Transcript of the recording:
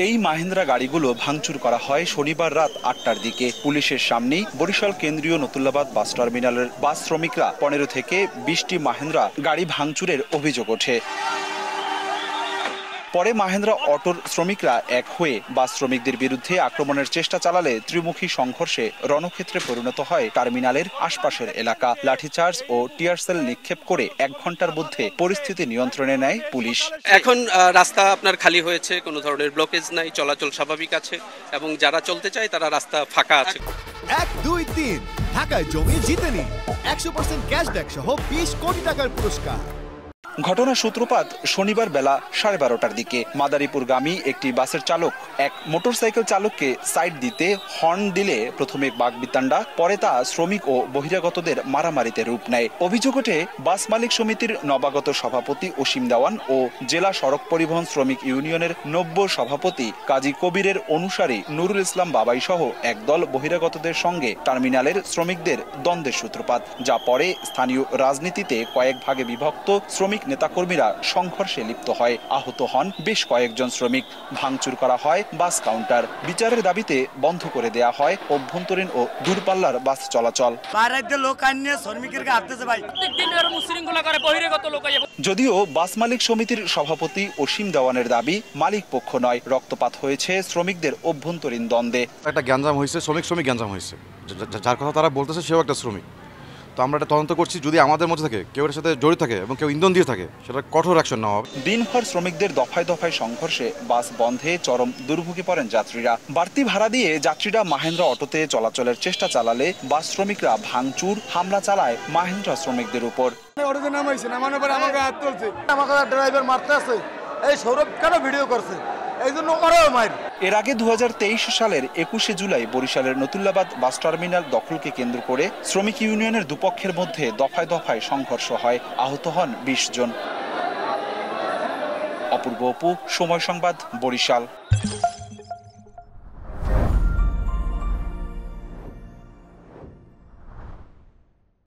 এই মাহিন্দ্রা গাড়িগুলো ভাঙচুর করা হয় শনিবার রাত ৮টার দিকে। পুলিশের সামনেই বরিশাল কেন্দ্রীয় নতুল্লাবাদ বাস টার্মিনালের বাস শ্রমিকরা ১৫ থেকে ২০টি মাহিন্দ্রা গাড়ি ভাঙচুরের অভিযোগ ওঠে। পরে মাহিন্দ্রা অটোর শ্রমিকরা এক হয়ে বাস শ্রমিকদের বিরুদ্ধে আক্রমণের চেষ্টা চালালে ত্রিমুখী সংঘর্ষে রণক্ষেত্রে পরিণত হয় টার্মিনালের আশপাশের এলাকা। লাঠিচার্জ ও টিয়ারশেল নিক্ষেপ করে ১ ঘন্টার মধ্যে পরিস্থিতি নিয়ন্ত্রণে নেয় পুলিশ। এখন রাস্তা আপনার খালি হয়েছে, কোনো ধরনের ব্লকেজ নাই, চলাচল স্বাভাবিক আছে এবং যারা চলতে চায় তারা রাস্তা ফাঁকা আছে। ১, ২, ৩ ঢাকায় জমি জিতে নিন ১০০% ক্যাশব্যাক সহ ২০ কোটি টাকার পুরস্কার। ঘটনার সূত্রপাত শনিবার বেলা 12:30টার দিকে। মাদারীপুরগামী একটি বাসের চালক এক মোটরসাইকেল চালককে সাইড দিতে হর্ন দিলে প্রথমে বাকবিতণ্ডা, পরে তা শ্রমিক ও বহিরাগতদের মারামারিতে রূপ নেয়। অভিযোগ ওঠে বাস মালিক সমিতির নবাগত সভাপতি অসীম দেওয়ান ও জেলা সড়ক পরিবহন শ্রমিক ইউনিয়নের নব্য সভাপতি কাজী কবিরের অনুসারী নুরুল ইসলাম বাবাই সহ একদল বহিরাগতদের সঙ্গে টার্মিনালের শ্রমিকদের দ্বন্দ্বের সূত্রপাত, যা পরে স্থানীয় রাজনীতিতে কয়েক ভাগে বিভক্ত শ্রমিক নেতাকর্মীরা সংঘর্ষে লিপ্ত হয়। আহত হন বেশ কয়েকজন শ্রমিক। ভাঙচুর করা হয় বাস কাউন্টার। বিচারের দাবিতে বন্ধ করে দেয়া হয় অভ্যন্তরীণ ও দূরপাল্লার বাস চলাচল। যদিও বাস মালিক সমিতির সভাপতি অসীম দেওয়ানের দাবি মালিক পক্ষ নয়, রক্তপাত হয়েছে শ্রমিকদের অভ্যন্তরীণ দ্বন্দ্বে। একটা গ্যাঞ্জাম হয়েছে, শ্রমিক গ্যাঞ্জাম হয়েছে, যার কথা তারা বলতেছে সেও একটা শ্রমিক। তো আমরা এটা তদন্ত করছি, যদি আমাদের মধ্যে থাকে কেউ এর সাথে জড়িত থাকে এবং কেউ ইন্ধন দিয়ে থাকে সেটা কঠোর অ্যাকশন নেওয়া হবে। দিনভর শ্রমিকদের দফায় দফায় সংঘর্ষে বাস বন্ধে চরম দুর্ভোগে পড়েন যাত্রীরা। বাড়তি ভাড়া দিয়ে যাত্রীরা মাহিন্দ্রা অটোতে চলাচলের চেষ্টা চালালে বাস শ্রমিকরা ভাঙচুর, হামলা চালায় মাহিন্দ্রা শ্রমিকদের উপর। ড্রাইভার মারতে আছে, এই সৌরভ কেন ভিডিও করছে? এর আগে ২০২৩ সালের ২১শে জুলাই বরিশালের নতুল্লাবাদ বাস টার্মিনাল দখলকে কেন্দ্র করে শ্রমিক ইউনিয়নের দুপক্ষের মধ্যে দফায় দফায় সংঘর্ষ হয়। আহত হন ২০ জন। অপূর্ব অপু, সময় সংবাদ, বরিশাল।